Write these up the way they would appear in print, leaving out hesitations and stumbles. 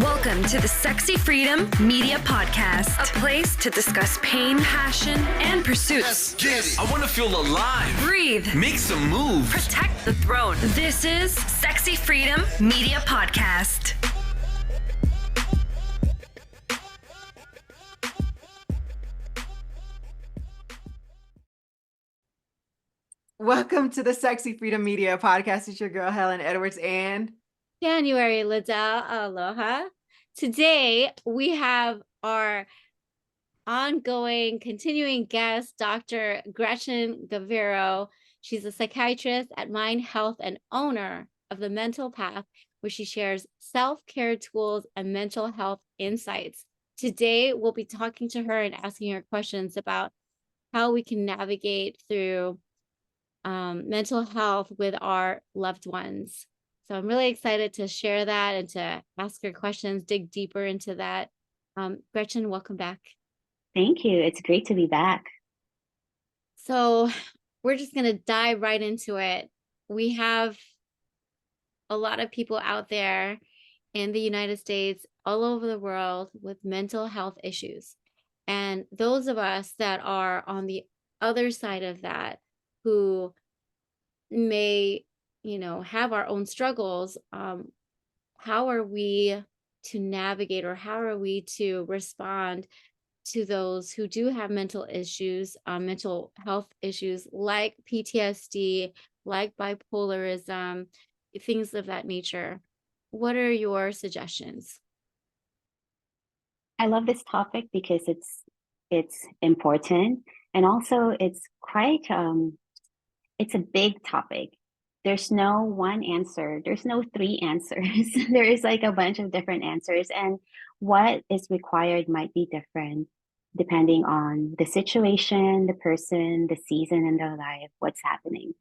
Welcome to the Sexy Freedom Media Podcast, a place to discuss pain, passion, and pursuits. I want to feel alive. Breathe. Make some moves. Protect the throne. This is Sexy Freedom Media Podcast. Welcome to the Sexy Freedom Media Podcast. It's your girl, Helen Edwards and January, Liddell. Aloha. Today, we have our ongoing, continuing guest, Dr. Gretchen Gavero. She's a psychiatrist at Mind Health and owner of The Mental Path, where she shares self-care tools and mental health insights. Today, we'll be talking to her and asking her questions about how we can navigate through mental health with our loved ones. So I'm really excited to share that and to ask her questions, dig deeper into that. Gretchen, welcome back. Thank you. It's great to be back. So we're just going to dive right into it. We have a lot of people out there in the United States, all over the world with mental health issues. And those of us that are on the other side of that, who may, have our own struggles, how are we to navigate, or how are we to respond to those who do have mental issues, mental health issues like PTSD, like bipolarism, things of that nature? What are your suggestions? I love this topic because it's important, and also it's quite it's a big topic. There's no one answer. There's no three answers. There is like a bunch of different answers, and what is required might be different depending on the situation, the person, the season in their life, what's happening.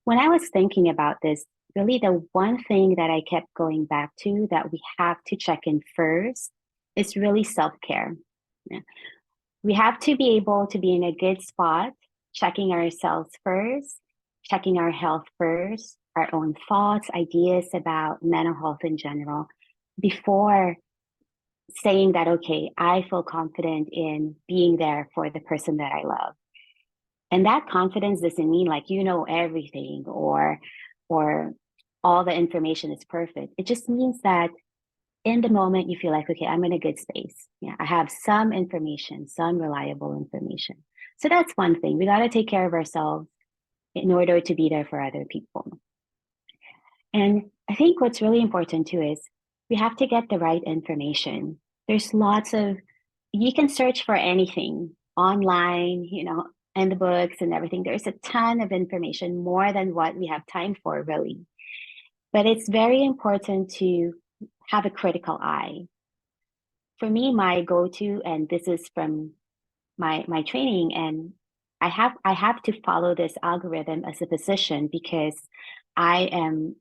When I was thinking about this, really the one thing that I kept going back to that we have to check in first is really self-care. Yeah. We have to be able to be in a good spot, checking ourselves first, checking our health first, our own thoughts, ideas about mental health in general, before saying that, okay, I feel confident in being there for the person that I love. And that confidence doesn't mean like you know everything or all the information is perfect. It just means that in the moment you feel like, okay, I'm in a good space. Yeah, I have some information, some reliable information. So that's one thing. We got to take care of ourselves in order to be there for other people. And I think what's really important too is we have to get the right information. There's you can search for anything online, in the books and everything. There's a ton of information, more than what we have time for, really. But it's very important to have a critical eye. For me, my go-to, and this is from my training, and I have to follow this algorithm as a physician because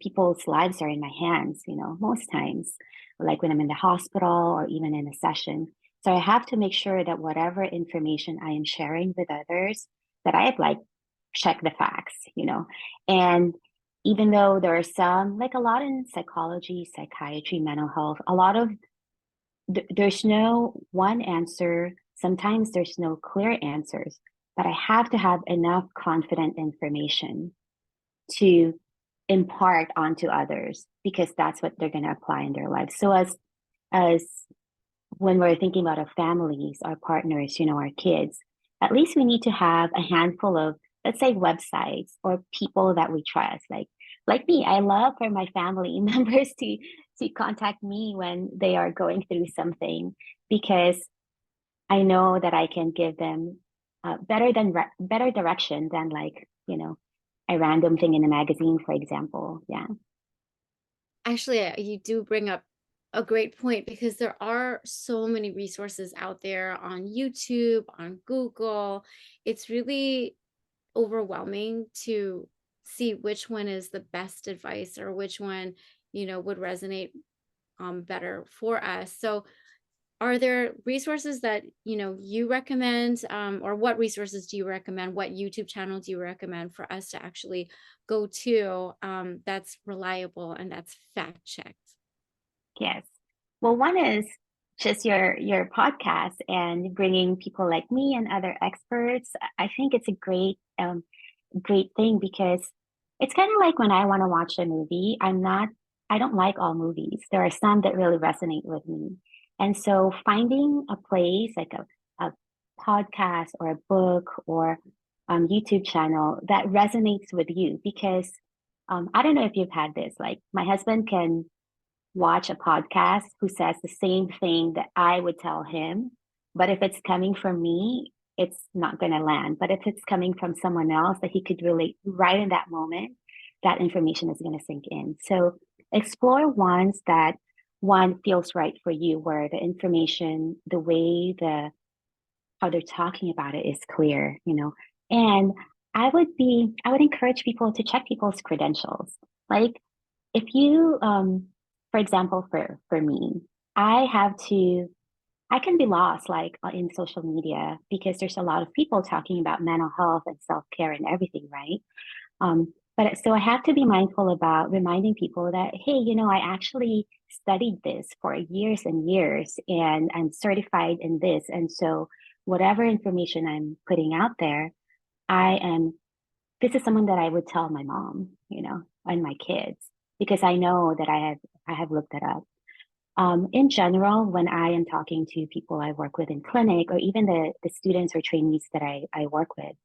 people's lives are in my hands, most times, like when I'm in the hospital or even in a session. So I have to make sure that whatever information I am sharing with others, that I have check the facts, and even though there are some, like a lot in psychology, psychiatry, mental health, there's no one answer. Sometimes there's no clear answers. But I have to have enough confident information to impart onto others, because that's what they're going to apply in their lives. So as when we're thinking about our families, our partners, our kids, at least we need to have a handful of, let's say, websites or people that we trust. Like me, I love for my family members to contact me when they are going through something, because I know that I can give them better direction than a random thing in a magazine, for example. Yeah. Actually, you do bring up a great point, because there are so many resources out there on YouTube, on Google. It's really overwhelming to see which one is the best advice, or which one, would resonate better for us. So are there resources that, you recommend, or what resources do you recommend? What YouTube channel do you recommend for us to actually go to that's reliable and that's fact checked? Yes. Well, one is just your podcast and bringing people like me and other experts. I think it's a great thing because it's kind of like when I want to watch a movie. I don't like all movies. There are some that really resonate with me. And so finding a place like a podcast or a book or YouTube channel that resonates with you because I don't know if you've had this, like my husband can watch a podcast who says the same thing that I would tell him. But if it's coming from me, it's not going to land. But if it's coming from someone else that he could relate right in that moment, that information is going to sink in. So explore ones that one feels right for you, where the information, the way how they're talking about it is clear, you know. And I would encourage people to check people's credentials. Like if you for example, for me, I have to, I can be lost like in social media because there's a lot of people talking about mental health and self-care and everything, right? But so I have to be mindful about reminding people that, hey, you know, I actually studied this for years and years and I'm certified in this. And so whatever information I'm putting out there, I am, this is someone that I would tell my mom, you know, and my kids, because I know that I have looked it up. In general, when I am talking to people I work with in clinic or even the students or trainees that I work with,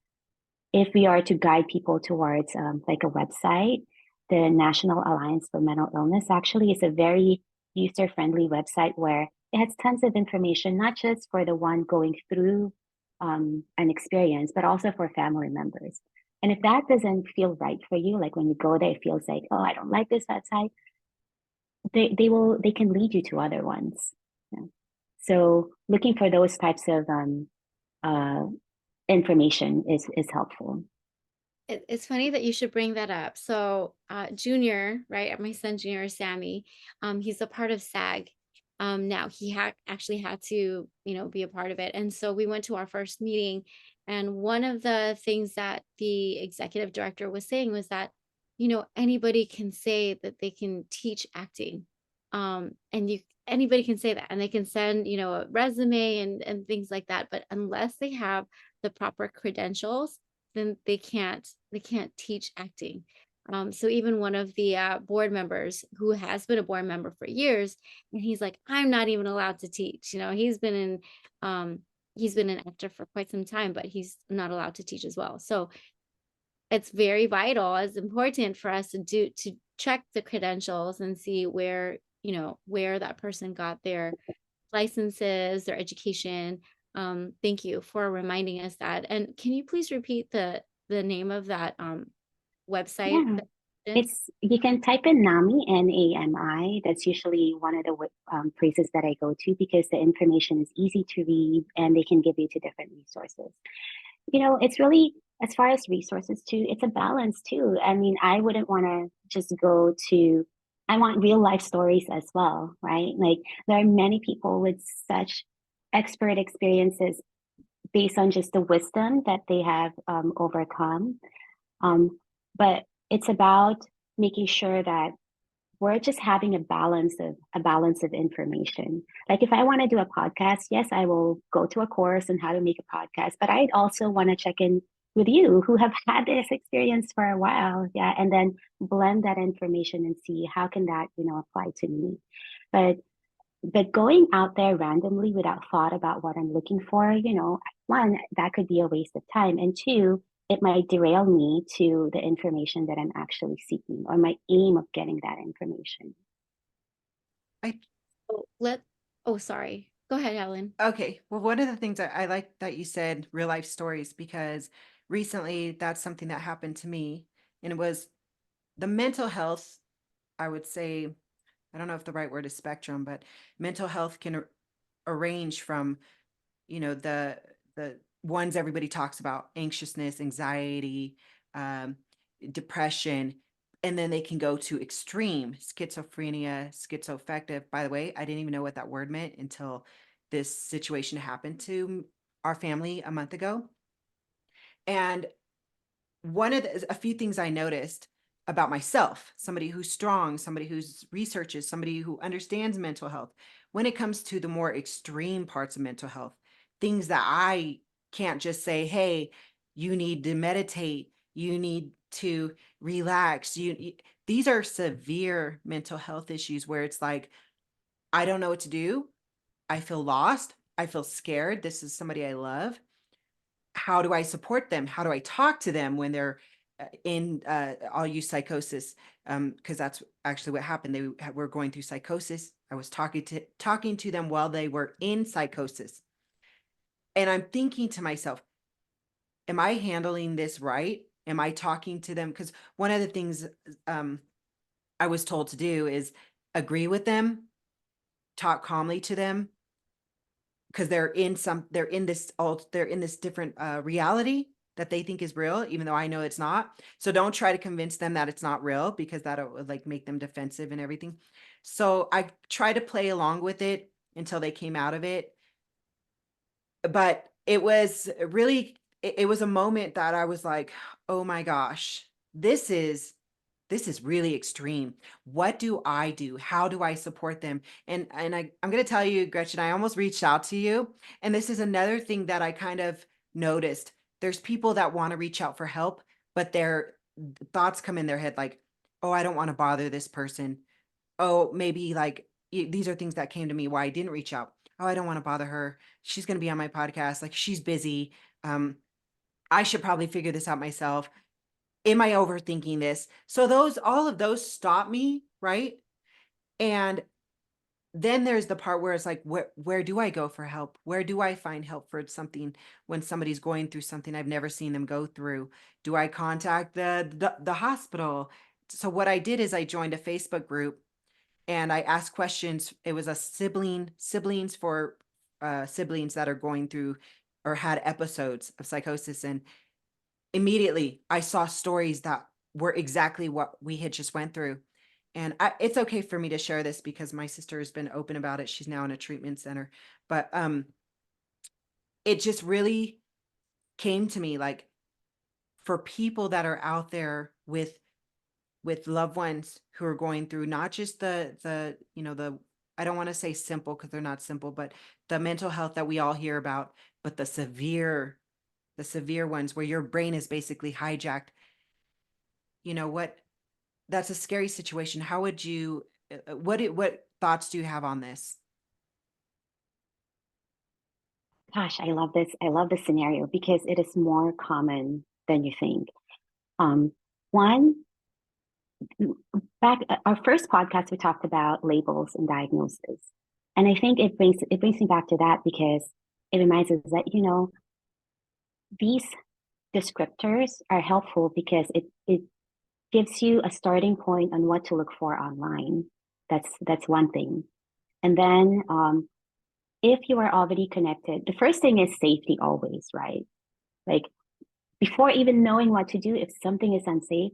if we are to guide people towards like a website, the National Alliance for Mental Illness actually is a very user-friendly website where it has tons of information, not just for the one going through an experience, but also for family members. And if that doesn't feel right for you, like when you go there, it feels like, oh, I don't like this website, they can lead you to other ones. Yeah. So looking for those types of uh, information is helpful. It's funny that you should bring that up. So, Junior, right? My son Junior, Sammy, he's a part of SAG. Now he actually had to, be a part of it. And so we went to our first meeting, and one of the things that the executive director was saying was that, anybody can say that they can teach acting. And anybody can say that, and they can send, a resume and things like that. But unless they have the proper credentials, then they can't teach acting. So even one of the board members who has been a board member for years, and he's like, I'm not even allowed to teach. He's been an actor for quite some time, but he's not allowed to teach as well. So it's very vital, it's important for us to check the credentials and see where that person got their licenses, their education. Thank you for reminding us that. And can you please repeat the name of that website? Yeah. It's, you can type in NAMI, NAMI. That's usually one of the places that I go to because the information is easy to read and they can give you to different resources. You know, it's really, as far as resources too, it's a balance too. I mean, I wouldn't want to just go to, I want real life stories as well, right? Like there are many people with such expert experiences based on just the wisdom that they have overcome. But it's about making sure that we're just having a balance of information. Like if I want to do a podcast, yes, I will go to a course on how to make a podcast, but I'd also want to check in with you who have had this experience for a while. Yeah. And then blend that information and see how can that, apply to me. But going out there randomly without thought about what I'm looking for, one, that could be a waste of time. And two, it might derail me to the information that I'm actually seeking or my aim of getting that information. Sorry. Go ahead, Helen. Okay. Well, one of the things I like that you said real life stories, because recently that's something that happened to me. And it was the mental health, I would say, I don't know if the right word is spectrum, but mental health can range from, the ones everybody talks about: anxiousness, anxiety, depression, and then they can go to extreme schizophrenia, schizoaffective. By the way, I didn't even know what that word meant until this situation happened to our family a month ago. And a few things I noticed, about myself, somebody who's strong, somebody who's researches, somebody who understands mental health. When it comes to the more extreme parts of mental health, things that I can't just say, hey, you need to meditate, you need to relax. These are severe mental health issues where it's like, I don't know what to do. I feel lost. I feel scared. This is somebody I love. How do I support them? How do I talk to them when they're I'll use psychosis, because that's actually what happened. They were going through psychosis. I was talking to them while they were in psychosis. And I'm thinking to myself, am I handling this right? Am I talking to them? Because one of the things I was told to do is agree with them, talk calmly to them, because they're in this different reality that they think is real, even though I know it's not. So don't try to convince them that it's not real, because that'll like make them defensive and everything. So I try to play along with it until they came out of it. But it was really, it was a moment that I was like, oh my gosh, this is really extreme. What do I do? How do I support them? And I'm going to tell you, Gretchen, I almost reached out to you. And this is another thing that I kind of noticed. There's people that want to reach out for help, but their thoughts come in their head like, oh, I don't want to bother this person. Oh, maybe like these are things that came to me why I didn't reach out. Oh, I don't want to bother her. She's going to be on my podcast. Like, she's busy. I should probably figure this out myself. Am I overthinking this? So all of those stop me, right? And then there's the part where it's like, where do I go for help? Where do I find help for something when somebody's going through something I've never seen them go through? Do I contact the hospital? So what I did is I joined a Facebook group and I asked questions. It was a siblings for siblings that are going through or had episodes of psychosis. And immediately I saw stories that were exactly what we had just went through. And it's okay for me to share this because my sister has been open about it. She's now in a treatment center. But it just really came to me, like, for people that are out there with loved ones who are going through not just the I don't want to say simple, because they're not simple, but the mental health that we all hear about, but the severe ones where your brain is basically hijacked. That's a scary situation. How would you, what thoughts do you have on this? Gosh, I love this. I love this scenario because it is more common than you think. One, back our first podcast, we talked about labels and diagnosis. And I think it brings me back to that because it reminds us that, these descriptors are helpful because it gives you a starting point on what to look for online. That's one thing. And then if you are already connected, the first thing is safety always, right? Like, before even knowing what to do, if something is unsafe,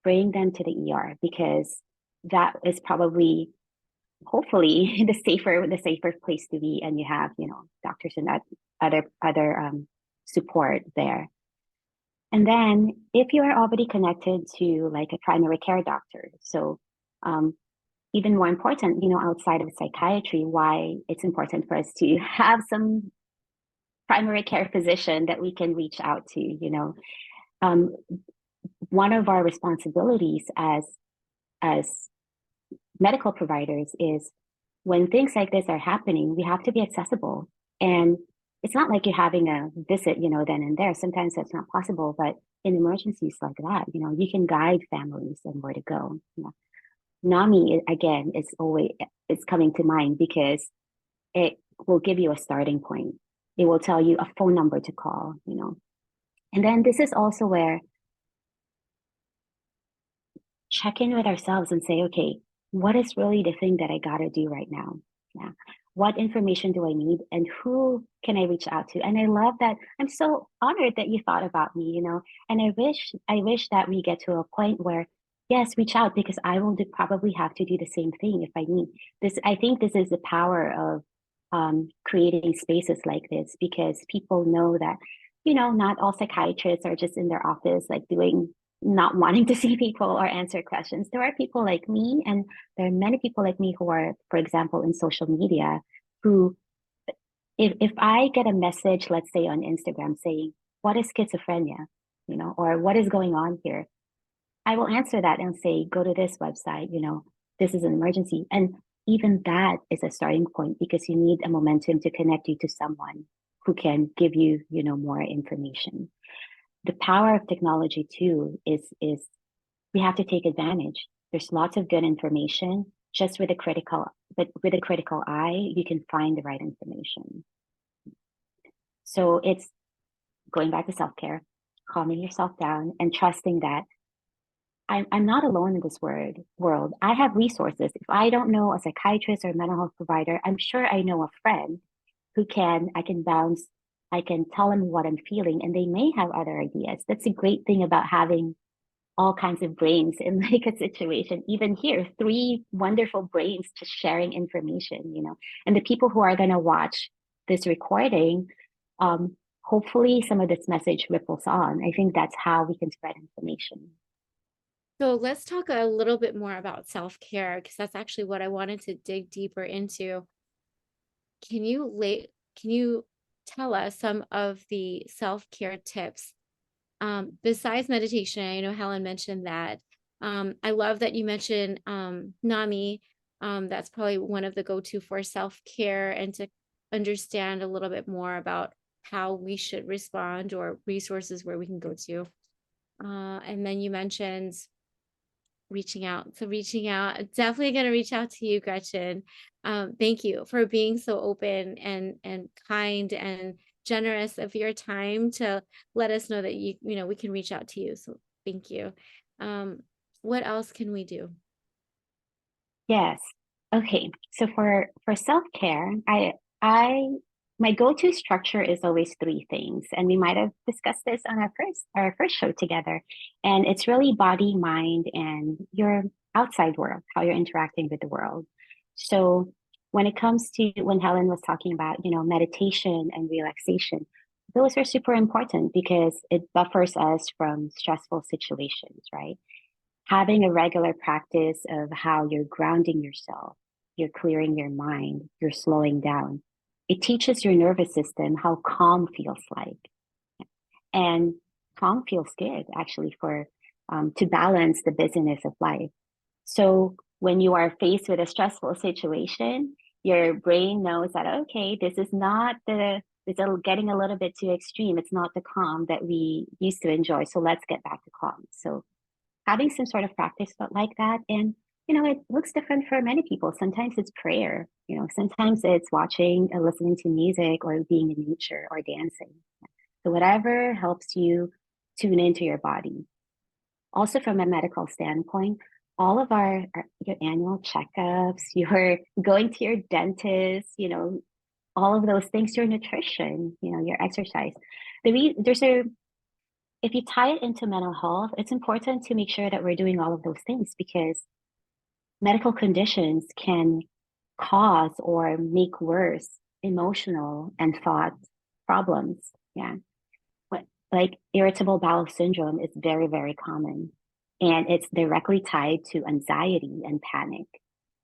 bring them to the ER, because that is probably, hopefully, the safer place to be, and you have, doctors and that other support there. And then if you are already connected to like a primary care doctor, so even more important, outside of psychiatry, why it's important for us to have some primary care physician that we can reach out to. One of our responsibilities as medical providers is, when things like this are happening, we have to be accessible. And it's not like you're having a visit, then and there. Sometimes that's not possible, but in emergencies like that, you can guide families on where to go. NAMI, again, it's coming to mind because it will give you a starting point. It will tell you a phone number to call, And then this is also where check in with ourselves and say, okay, what is really the thing that I got to do right now? Yeah. What information do I need, and who can I reach out to? And I love that. I'm so honored that you thought about me, and I wish that we get to a point where, yes, reach out, because I will probably have to do the same thing if I need this. I think this is the power of creating spaces like this, because people know that, not all psychiatrists are just in their office, like doing not wanting to see people or answer questions. There are people like me, and there are many people like me who are, for example, in social media, who, if I get a message, let's say on Instagram saying, what is schizophrenia? Or what is going on here? I will answer that and say, go to this website, this is an emergency. And even that is a starting point, because you need a momentum to connect you to someone who can give you, more information. The power of technology too is we have to take advantage. There's lots of good information. Just with a critical eye, you can find the right information. So it's going back to self-care, calming yourself down, and trusting that I'm not alone in this world. I have resources. If I don't know a psychiatrist or a mental health provider, I'm sure I know a friend I can bounce, I can tell them what I'm feeling, and they may have other ideas. That's a great thing about having all kinds of brains in like a situation. Even here, 3 wonderful brains just sharing information, and the people who are going to watch this recording, hopefully some of this message ripples on. I think that's how we can spread information. So let's talk a little bit more about self-care, because that's actually what I wanted to dig deeper into. Can you tell us some of the self-care tips besides meditation? I know Helen mentioned that. I love that you mentioned NAMI. That's probably one of the go-to for self-care, and to understand a little bit more about how we should respond, or resources where we can go to. And then you mentioned reaching out. So reaching out, definitely going to reach out to you, Gretchen. Thank you for being so open and kind and generous of your time to let us know that we can reach out to you. So thank you. What else can we do? Yes. Okay. So for self-care, my go-to structure is always 3 things. And we might have discussed this on our first show together. And it's really body, mind, and your outside world, how you're interacting with the world. So when it comes to when Helen was talking about, meditation and relaxation, those are super important because it buffers us from stressful situations, right? Having a regular practice of how you're grounding yourself, you're clearing your mind, you're slowing down. It teaches your nervous system how calm feels like. And calm feels good, actually, for to balance the busyness of life. So when you are faced with a stressful situation, your brain knows that, okay, this is getting a little bit too extreme. It's not the calm that we used to enjoy. So let's get back to calm. So having some sort of practice like that. And, it looks different for many people. Sometimes it's prayer, sometimes it's watching and listening to music, or being in nature, or dancing. So whatever helps you tune into your body. Also, from a medical standpoint, all of your annual checkups, your going to your dentist, all of those things, your nutrition, your exercise. If you tie it into mental health, it's important to make sure that we're doing all of those things, because medical conditions can cause or make worse emotional and thought problems. Yeah. Like irritable bowel syndrome is very, very common, and it's directly tied to anxiety and panic.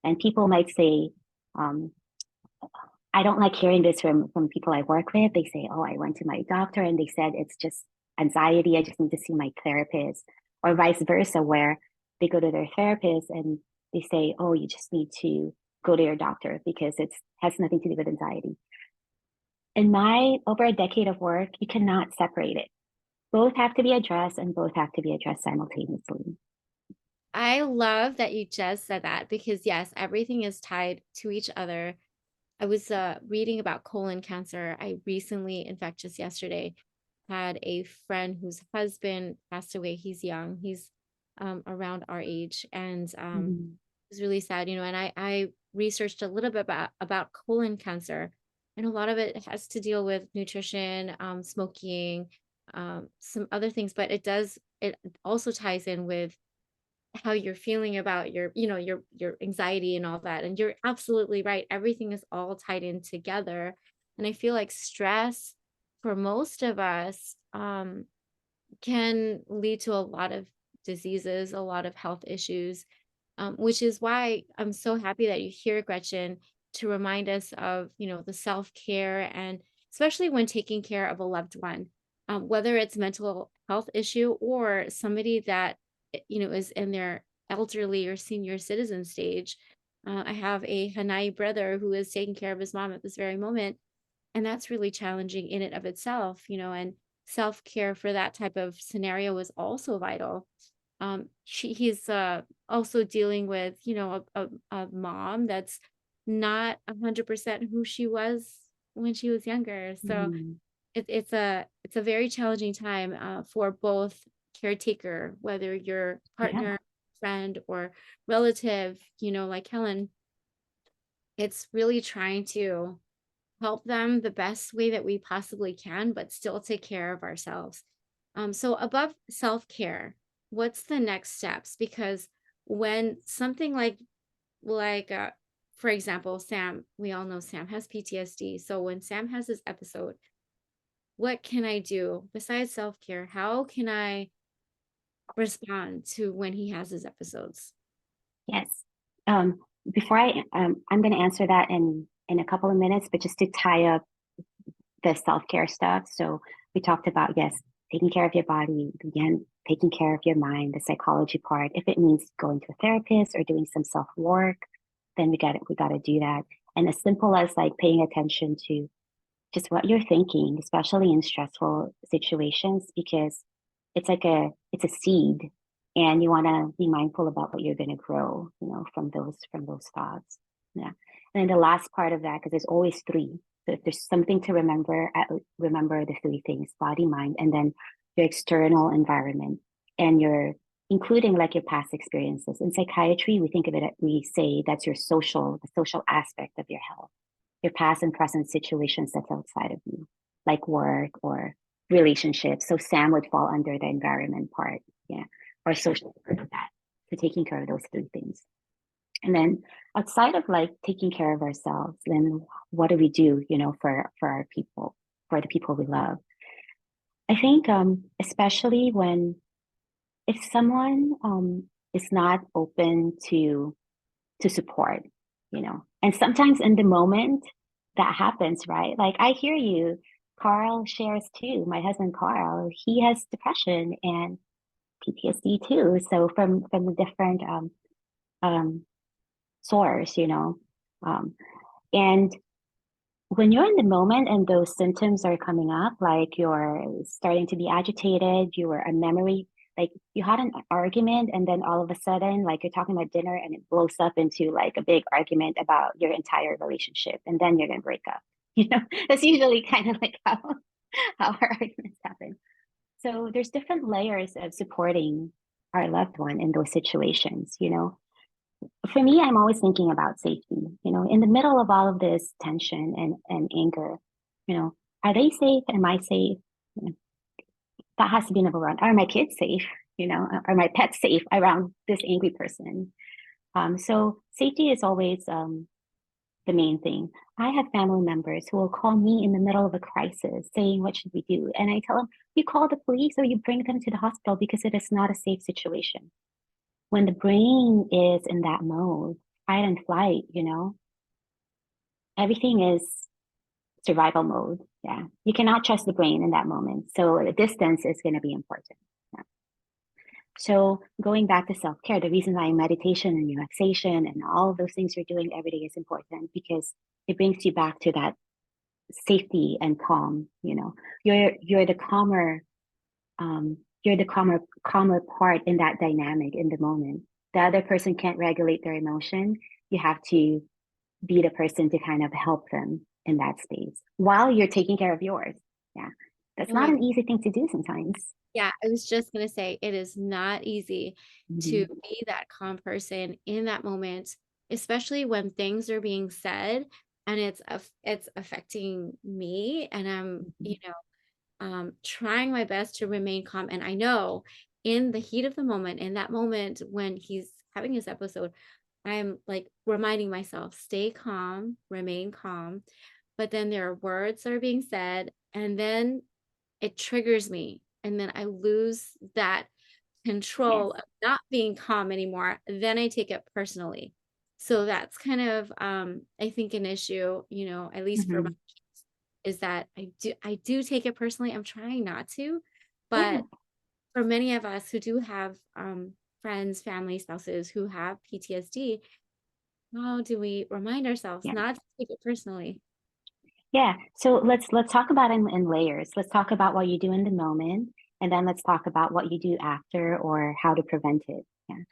And people might say, I don't like hearing this from people I work with. They say, oh, I went to my doctor and they said it's just anxiety. I just need to see my therapist, or vice versa, where they go to their therapist and they say, oh, you just need to go to your doctor because it has nothing to do with anxiety. In my over a decade of work, you cannot separate it. Both have to be addressed, and both have to be addressed simultaneously. I love that you just said that, because yes, everything is tied to each other. I was reading about colon cancer. I recently, in fact, just yesterday, had a friend whose husband passed away. He's young. He's around our age, and it was really sad, and I researched a little bit about colon cancer, and a lot of it has to deal with nutrition, smoking, some other things, but it also ties in with how you're feeling about your anxiety and all that. And you're absolutely right. Everything is all tied in together. And I feel like stress for most of us can lead to a lot of diseases, a lot of health issues, which is why I'm so happy that you're here, Gretchen, to remind us of, the self-care, and especially when taking care of a loved one, whether it's mental health issue or somebody that, is in their elderly or senior citizen stage. I have a Hanai brother who is taking care of his mom at this very moment, and that's really challenging in and of itself, and self-care for that type of scenario is also vital. He's also dealing with, a mom that's not 100% who she was when she was younger. So Mhm. it's a very challenging time for both caretaker, whether your Yeah. partner, friend, or relative, like Helen. It's really trying to help them the best way that we possibly can, but still take care of ourselves. So above self-care, what's the next steps? Because when something like for example, Sam, we all know Sam has PTSD. So when Sam has this episode, what can I do besides self-care? How can I respond to when he has his episodes? Yes. Um, before I'm going to answer that in a couple of minutes, but just to tie up the self-care stuff. So we talked about, yes, taking care of your body, again, taking care of your mind, the psychology part. If it means going to a therapist or doing some self-work, then we got to do that. And as simple as like paying attention to just what you're thinking, especially in stressful situations, because it's a seed, and you want to be mindful about what you're going to grow, from those thoughts. Yeah. And then the last part of that, because there's always three. So if there's something to remember, remember the three things: body, mind, and then your external environment, and your including like your past experiences. In psychiatry, we think of it, we say that's the social aspect of your health, your past and present situations that's outside of you, like work or relationships. So Sam would fall under the environment part, yeah, or social part of that. So taking care of those three things. And then outside of like taking care of ourselves, then what do we do, for our people, for the people we love? I think especially when if someone is not open to support, and sometimes in the moment that happens, right? Like I hear you, Carl shares too. My husband Carl, he has depression and PTSD too. So from a different um source, and when you're in the moment and those symptoms are coming up, like you're starting to be agitated, you're a memory, like you had an argument, and then all of a sudden, like you're talking about dinner and it blows up into like a big argument about your entire relationship, and then you're gonna break up. That's usually kind of like how our arguments happen. So there's different layers of supporting our loved one in those situations. For me, I'm always thinking about safety, in the middle of all of this tension and anger, are they safe? Am I safe? That has to be number one. Are my kids safe? Are my pets safe around this angry person? So safety is always the main thing. I have family members who will call me in the middle of a crisis saying, what should we do? And I tell them, you call the police or you bring them to the hospital because it is not a safe situation. When the brain is in that mode, fight and flight, everything is survival mode. Yeah. You cannot trust the brain in that moment. So the distance is going to be important. Yeah. So going back to self-care, the reason why meditation and relaxation and all of those things you're doing every day is important, because it brings you back to that safety and calm. You're the calmer calmer part in that dynamic in the moment. The other person can't regulate their emotion. You have to be the person to kind of help them in that space while you're taking care of yours. Yeah. That's not an easy thing to do sometimes. Yeah, I was just going to say, it is not easy to Mm-hmm. be that calm person in that moment, especially when things are being said and it's affecting me, and I'm, trying my best to remain calm. And I know in the heat of the moment, in that moment when he's having his episode, I'm like reminding myself, stay calm, remain calm. But then there are words that are being said, and then it triggers me. And then I lose that control Yes. of not being calm anymore, then I take it personally. So that's kind of I think an issue, at least for my Hmm. case, is that I do take it personally. I'm trying not to, Yeah. but for many of us who do have friends, family, spouses who have PTSD, how do we remind ourselves Yeah. not to take it personally? Yeah. So let's talk about it in layers. Let's talk about what you do in the moment, and then let's talk about what you do after or how to prevent it. Yeah.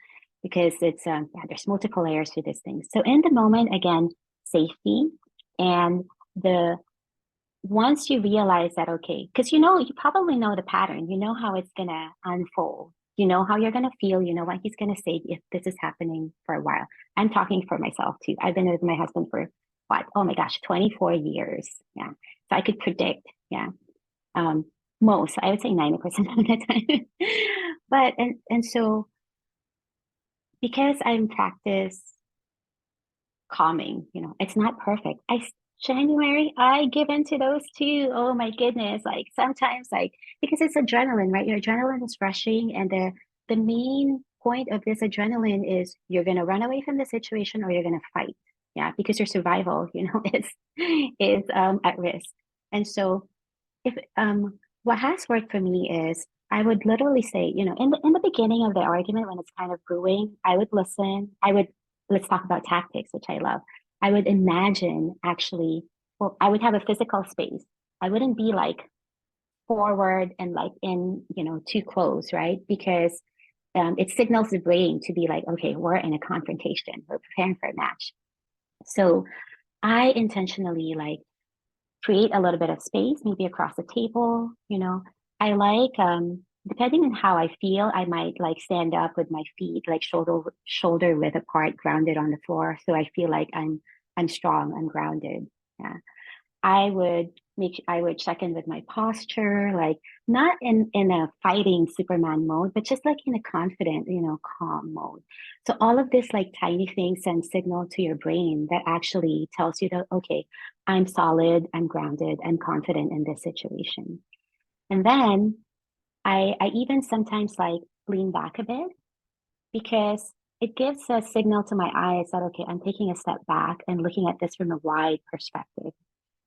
Because it's yeah, there's multiple layers to this thing. So in the moment, again, safety and the once you realize that, okay, because you probably know the pattern, you know how it's gonna unfold, you know how you're gonna feel, you know what he's gonna say if this is happening for a while. I'm talking for myself too. I've been with my husband for what? Oh my gosh, 24 years. Yeah. So I could predict, yeah. Um, most, I would say 90% of the time. But and so because I'm practice calming, it's not perfect. January, I give into those too. Oh my goodness. Like sometimes because it's adrenaline, right? Your adrenaline is rushing, and the main point of this adrenaline is you're gonna run away from the situation or you're gonna fight. Yeah, because your survival, is at risk. And so if what has worked for me is I would literally say, in the beginning of the argument when it's kind of brewing, I would listen. Let's talk about tactics, which I love. I would imagine actually, well, I would have a physical space. I wouldn't be like forward and like in, too close, right? Because it signals the brain to be like, okay, we're in a confrontation, we're preparing for a match. So I intentionally like create a little bit of space, maybe across the table. I like depending on how I feel, I might like stand up with my feet like shoulder width apart, grounded on the floor. So I feel like I'm strong, I'm grounded. Yeah. I would check in with my posture, like not in a fighting Superman mode, but just like in a confident, calm mode. So all of this like tiny things send signal to your brain that actually tells you that, okay, I'm solid, I'm grounded, I'm confident in this situation. And then I even sometimes like lean back a bit because it gives a signal to my eyes that, okay, I'm taking a step back and looking at this from a wide perspective.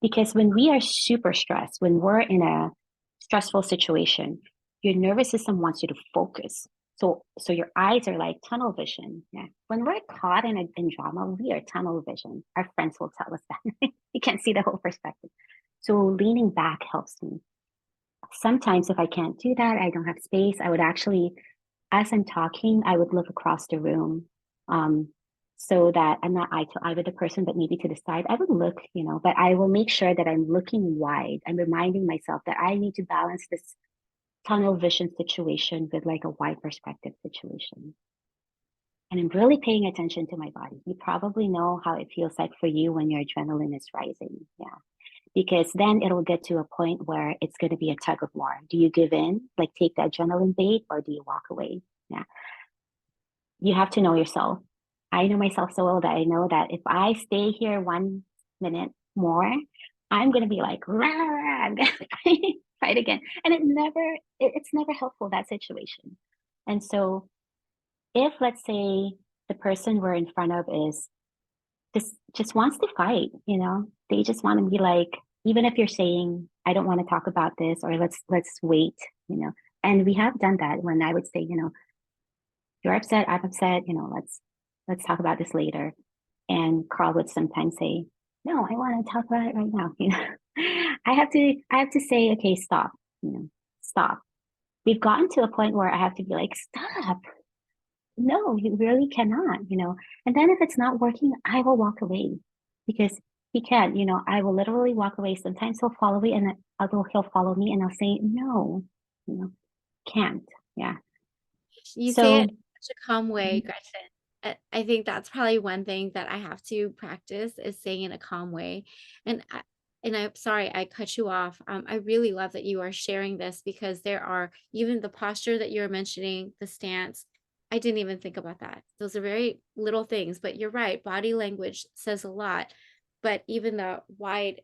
Because when we are super stressed, when we're in a stressful situation, your nervous system wants you to focus. So your eyes are like tunnel vision. Yeah. When we're caught in drama, we are tunnel vision. Our friends will tell us that. You can't see the whole perspective. So leaning back helps me. Sometimes if I can't do that, I don't have space, I would actually, as I'm talking, I would look across the room. Um, so that I'm not eye to eye with the person, but maybe to the side. I would look, but I will make sure that I'm looking wide. I'm reminding myself that I need to balance this tunnel vision situation with like a wide perspective situation. And I'm really paying attention to my body. You probably know how it feels like for you when your adrenaline is rising. Yeah. Because then it'll get to a point where it's going to be a tug of war. Do you give in, like take the adrenaline bait, or do you walk away? Yeah. You have to know yourself. I know myself so well that I know that if I stay here 1 minute more, I'm gonna be like, rah, I'm gonna fight again. And it's never helpful, that situation. And so if let's say the person we're in front of is just wants to fight, they just want to be like, even if you're saying, I don't want to talk about this, or let's wait, and we have done that when I would say, you're upset, I'm upset, let's talk about this later. And Carl would sometimes say, no, I want to talk about it right now. I have to say, okay, stop, stop. We've gotten to a point where I have to be like, stop. No, you really cannot, And then if it's not working, I will walk away because he can't, I will literally walk away. Sometimes he'll follow me and he'll follow me and I'll say, no, can't. Yeah. You say it So, in such a calm way, Gretchen. I think that's probably one thing that I have to practice is saying in a calm way. And I'm sorry I cut you off. I really love that you are sharing this because there are even the posture that you're mentioning, the stance. I didn't even think about that. Those are very little things, but you're right. Body language says a lot. But even the wide,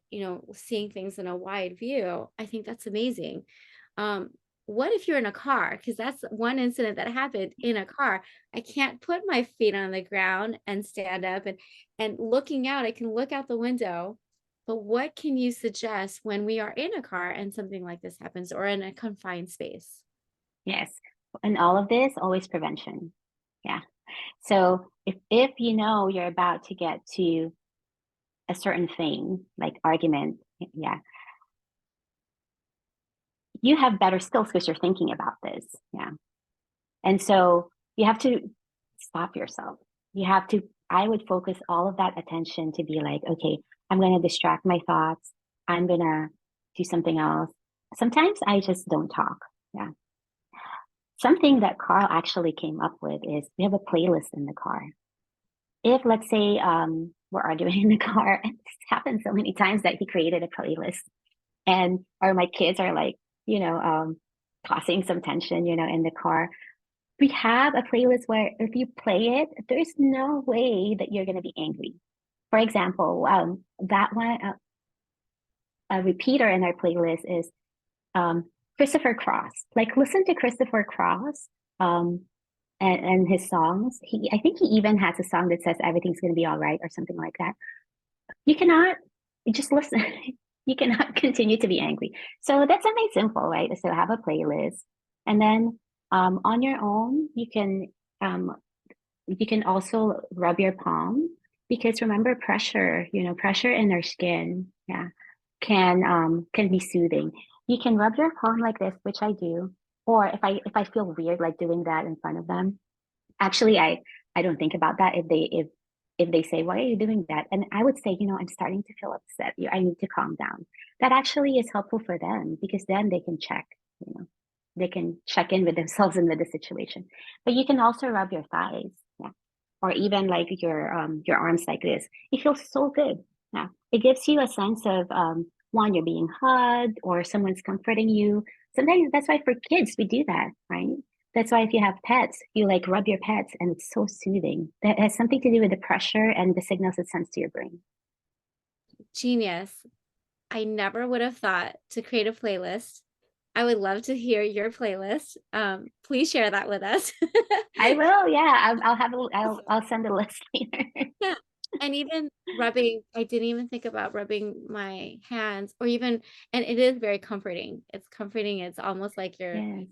seeing things in a wide view, I think that's amazing. Um, what if you're in a car? Because that's one incident that happened in a car. I can't put my feet on the ground and stand up, and looking out, I can look out the window. But what can you suggest when we are in a car and something like this happens, or in a confined space? Yes. And all of this, always prevention. Yeah. So if you know you're about to get to a certain thing, like argument, yeah, you have better skills because you're thinking about this. Yeah. And so you have to stop yourself. You have to, I would focus all of that attention to be like, okay, I'm going to distract my thoughts. I'm going to do something else. Sometimes I just don't talk. Yeah. Something that Carl actually came up with is we have a playlist in the car. If, let's say, we're arguing in the car, and this happened so many times that he created a playlist, and or my kids are like, causing some tension, in the car. We have a playlist where if you play it, there's no way that you're going to be angry. For example, that one, a repeater in our playlist is Christopher Cross. Like, listen to Christopher Cross and his songs. I think he even has a song that says everything's going to be all right or something like that. You cannot just listen. You cannot continue to be angry. So that's something simple, right? So have a playlist, and then on your own, you can also rub your palm, because remember, pressure, pressure in our skin, yeah, can be soothing. You can rub your palm like this, which I do, or if I feel weird like doing that in front of them, actually I don't think about that if they say, why are you doing that? And I would say, I'm starting to feel upset. I need to calm down. That actually is helpful for them, because then they can they can check in with themselves and with the situation. But you can also rub your thighs, yeah, or even like your arms like this. It feels so good. Yeah, it gives you a sense of one, you're being hugged or someone's comforting you. Sometimes that's why for kids we do that, right? That's why if you have pets, you like rub your pets, and it's so soothing. That has something to do with the pressure and the signals it sends to your brain. Genius. I never would have thought to create a playlist. I would love to hear your playlist. Please share that with us. I will, yeah. I'll send a list later. Yeah. And even rubbing, I didn't even think about rubbing my hands, or even, and it is very comforting. It's comforting. It's almost like you're, Yes.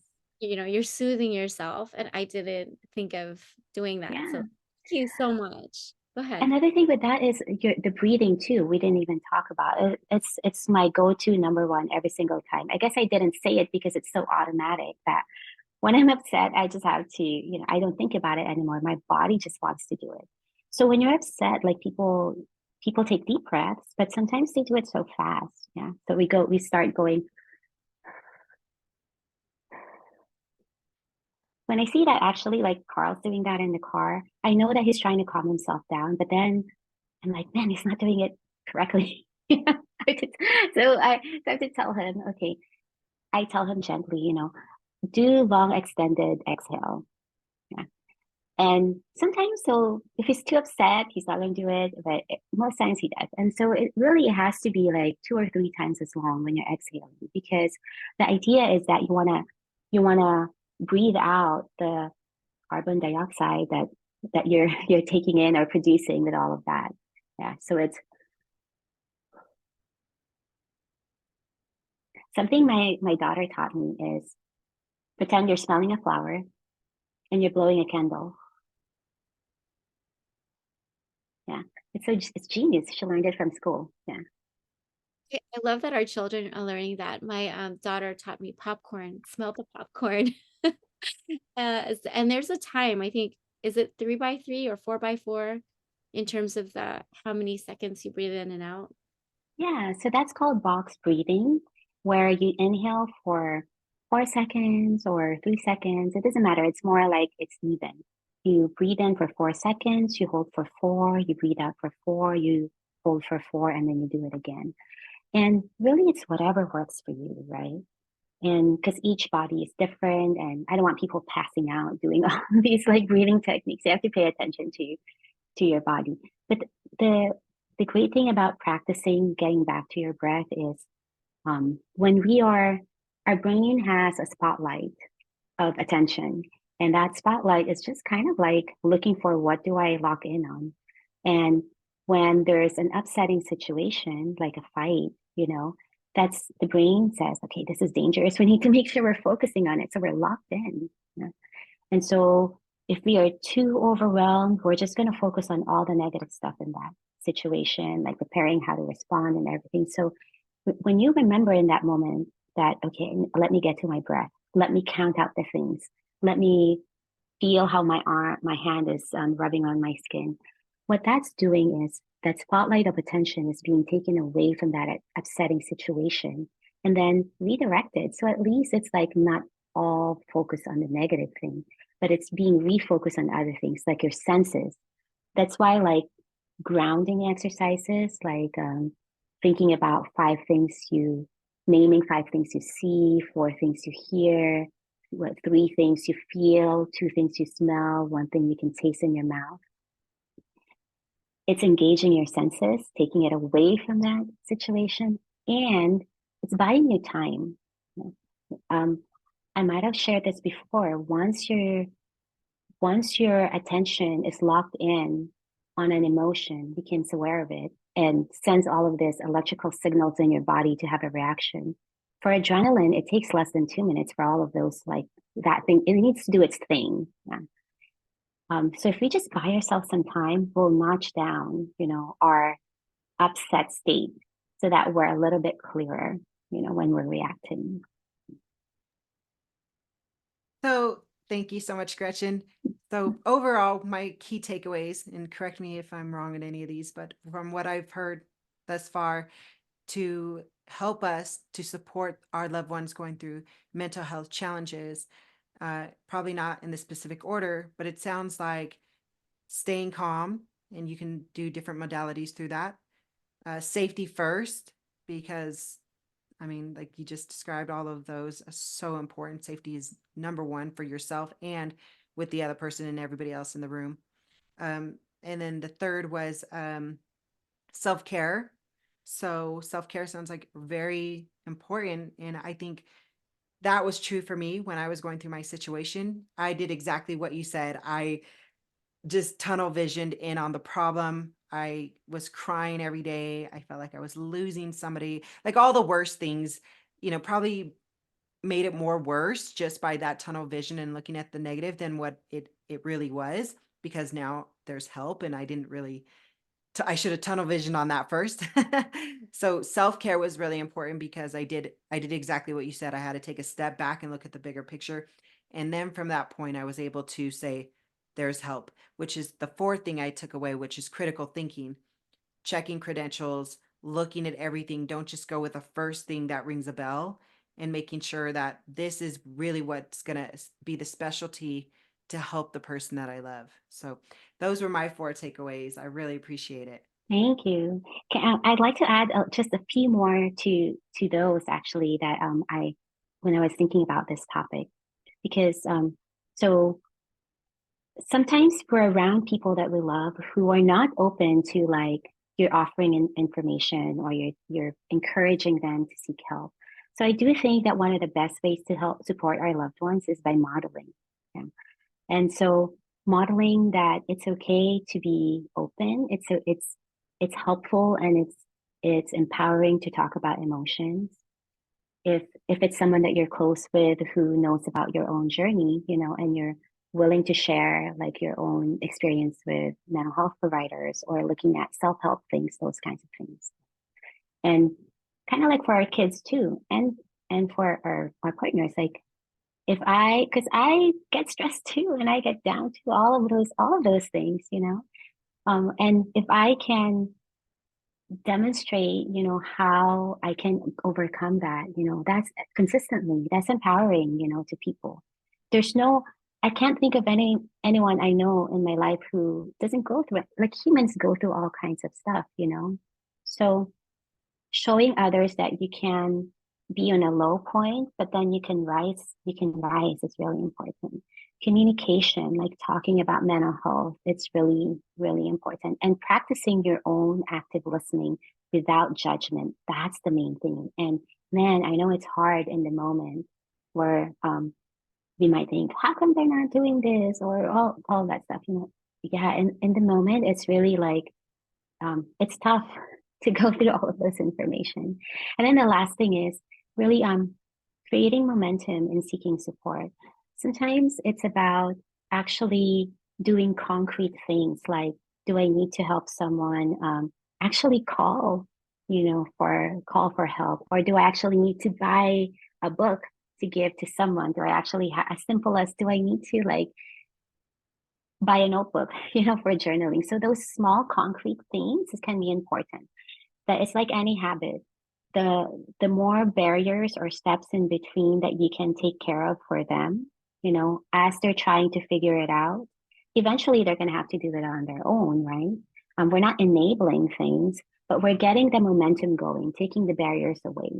You're soothing yourself. And I didn't think of doing that. Yeah. So thank you so much. Go ahead. Another thing with that is the breathing too. We didn't even talk about it. It's my go-to number one every single time. I guess I didn't say it because it's so automatic that when I'm upset, I just have to, I don't think about it anymore. My body just wants to do it. So when you're upset, like people take deep breaths, but sometimes they do it so fast. Yeah. So we start going. When I see that actually, like Carl's doing that in the car, I know that he's trying to calm himself down, but then I'm like, man, he's not doing it correctly. So I have to tell him, okay, I tell him gently, do long extended exhale. Yeah. And sometimes, so if he's too upset, he's not going to do it, but most times he does. And so it really has to be like 2 or 3 times as long when you're exhaling, because the idea is that you wanna breathe out the carbon dioxide that you're taking in or producing with all of that. Yeah. So it's something my daughter taught me is pretend you're smelling a flower and you're blowing a candle. Yeah. It's genius. She learned it from school. Yeah. I love that our children are learning that. My daughter taught me popcorn, smell the popcorn. And there's a time, I think, is it 3x3 or 4x4 in terms of how many seconds you breathe in and out? Yeah. So that's called box breathing, where you inhale for 4 seconds or 3 seconds. It doesn't matter. It's more like it's even. You breathe in for 4 seconds, you hold for 4, you breathe out for 4, you hold for 4, and then you do it again. And really, it's whatever works for you, right? And because each body is different, and I don't want people passing out doing all these like breathing techniques. You have to pay attention to your body. But the great thing about practicing getting back to your breath is when we are our brain has a spotlight of attention. And that spotlight is just kind of like looking for what do I lock in on. And when there's an upsetting situation, like a fight, that's the brain says, okay, this is dangerous. We need to make sure we're focusing on it. So we're locked in. And so if we are too overwhelmed, we're just going to focus on all the negative stuff in that situation, like preparing how to respond and everything. So when you remember in that moment that, okay, let me get to my breath, let me count out the things, let me feel how my hand is rubbing on my skin. What that's doing is that spotlight of attention is being taken away from that upsetting situation and then redirected. So at least it's like not all focused on the negative thing, but it's being refocused on other things like your senses. That's why like grounding exercises, like thinking about naming 5 things you see, 4 things you hear, 3 things you feel, 2 things you smell, 1 thing you can taste in your mouth. It's engaging your senses, taking it away from that situation, and it's buying you time. I might have shared this before. Once your attention is locked in on an emotion, becomes aware of it, and sends all of this electrical signals in your body to have a reaction. For adrenaline, it takes less than 2 minutes for all of those, like that thing. It needs to do its thing. Yeah. So if we just buy ourselves some time, we'll notch down, our upset state so that we're a little bit clearer, when we're reacting. So thank you so much, Gretchen. So overall, my key takeaways, and correct me if I'm wrong in any of these, but from what I've heard thus far, to help us to support our loved ones going through mental health challenges, probably not in the specific order, but it sounds like staying calm, and you can do different modalities through that. Safety first, because I mean, like you just described, all of those are so important. Safety is number one for yourself and with the other person and everybody else in the room. And then the third was self-care. So self-care sounds like very important. And I think that was true for me when I was going through my situation. I did exactly what you said. I just tunnel visioned in on the problem. I was crying every day. I felt like I was losing somebody, like all the worst things, probably made it more worse just by that tunnel vision and looking at the negative than what it really was, because now there's help and I didn't really, I should have tunnel vision on that first. So self-care was really important because I did exactly what you said. I had to take a step back and look at the bigger picture. And then from that point, I was able to say, there's help, which is the fourth thing I took away, which is critical thinking, checking credentials, looking at everything. Don't just go with the first thing that rings a bell, and making sure that this is really what's going to be the specialty to help the person that I love. So those were my 4 takeaways. I really appreciate it. Thank you. I'd like to add just a few more to those actually that when I was thinking about this topic, because so sometimes we're around people that we love who are not open to like you're offering information or you're encouraging them to seek help. So I do think that one of the best ways to help support our loved ones is by modeling them. And so modeling that it's okay to be open. It's helpful and it's empowering to talk about emotions. If it's someone that you're close with who knows about your own journey, and you're willing to share like your own experience with mental health providers or looking at self-help things, those kinds of things. And kind of like for our kids too, and for our partners, like because I get stressed too, and I get down to all of those things, and if I can demonstrate, how I can overcome that, that's consistently, that's empowering, to people. I can't think of anyone I know in my life who doesn't go through it. Like humans go through all kinds of stuff, So showing others that you can be on a low point, but then you can rise is really important. Communication, like talking about mental health, it's really, really important. And practicing your own active listening without judgment, that's the main thing. And man, I know it's hard in the moment where we might think, how come they're not doing this or all that stuff, you know? Yeah, in the moment, it's really like it's tough to go through all of this information. And then the last thing is really creating momentum and seeking support. Sometimes it's about actually doing concrete things like, do I need to help someone actually call, you know, call for help? Or do I actually need to buy a book to give to someone? Do I actually as simple as, do I need to like buy a notebook, you know, for journaling? So those small concrete things can be important. That it's like any habit. The more barriers or steps in between that you can take care of for them, you know, as they're trying to figure it out, eventually they're going to have to do it on their own, right? We're not enabling things, but we're getting the momentum going, taking the barriers away.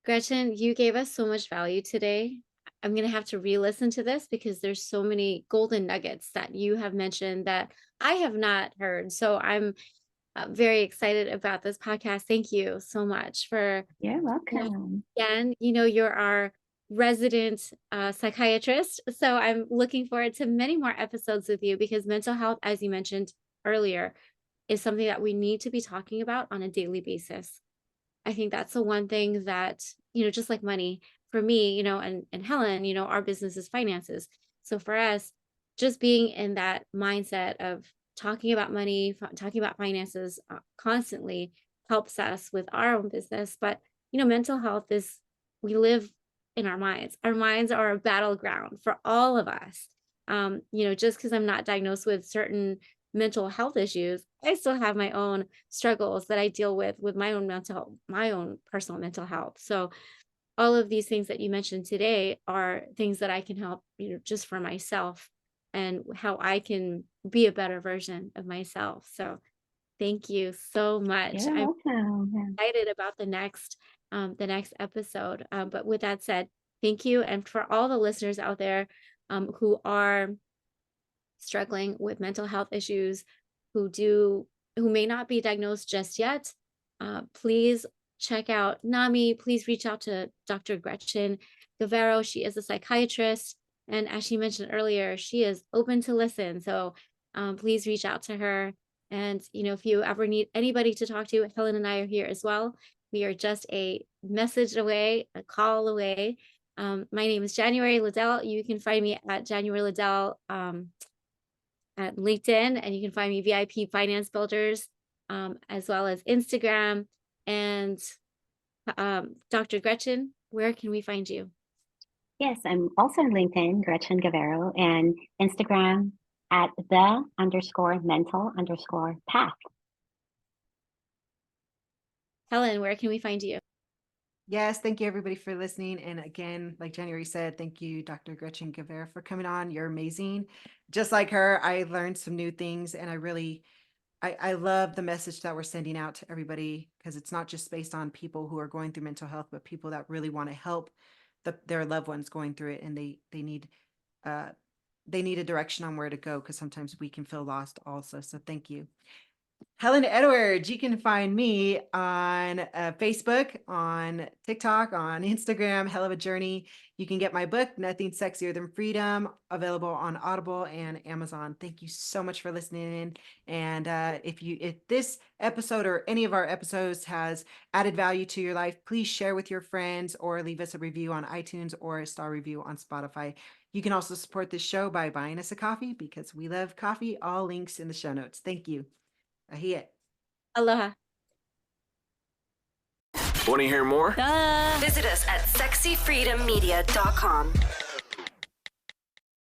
Gretchen, you gave us so much value today. I'm going to have to re-listen to this because there's so many golden nuggets that you have mentioned that I have not heard. So I'm very excited about this podcast. Thank you so much for. You're welcome. Again, you know, you're our resident psychiatrist. So I'm looking forward to many more episodes with you because mental health, as you mentioned earlier, is something that we need to be talking about on a daily basis. I think that's the one thing that, you know, just like money for me, you know, and Helen, you know, our business is finances. So for us, just being in that mindset of talking about money, talking about finances constantly helps us with our own business. But, you know, mental health is, we live in our minds. Our minds are a battleground for all of us. You know, just because I'm not diagnosed with certain mental health issues, I still have my own struggles that I deal with my own personal mental health. So all of these things that you mentioned today are things that I can help, you know, just for myself and how I can be a better version of myself. So thank you so much. You're I'm welcome. excited about the next episode. But with that said, thank you. And for all the listeners out there who are struggling with mental health issues, who may not be diagnosed just yet, please check out NAMI. Please reach out to Dr. Gretchen Gavero. She is a psychiatrist. And as she mentioned earlier, she is open to listen. So please reach out to her. And, you know, if you ever need anybody to talk to, Helen and I are here as well. We are just a message away, a call away. My name is January Liddell. You can find me at January Liddell at LinkedIn, and you can find me VIP Finance Builders, as well as Instagram. And Dr. Gretchen, where can we find you? Yes, I'm also on LinkedIn, Gretchen Gavero, and Instagram at _mental_path. Helen, where can we find you? Yes, thank you everybody for listening. And again, like January said, thank you, Dr. Gretchen Gavero, for coming on. You're amazing. Just like her, I learned some new things, and I love the message that we're sending out to everybody, because it's not just based on people who are going through mental health, but people that really want to help their loved ones going through it, and they need a direction on where to go, because sometimes we can feel lost also. So thank you. Helen Edwards, you can find me on Facebook, on TikTok, on Instagram, Hell of a Journey. You can get my book, Nothing Sexier Than Freedom, available on Audible and Amazon. Thank you so much for listening in. And if this episode or any of our episodes has added value to your life, please share with your friends or leave us a review on iTunes or a star review on Spotify. You can also support this show by buying us a coffee, because we love coffee. All links in the show notes. Thank you. Ahia. Aloha. Want to hear more? Visit us at SexyFreedomMedia.com.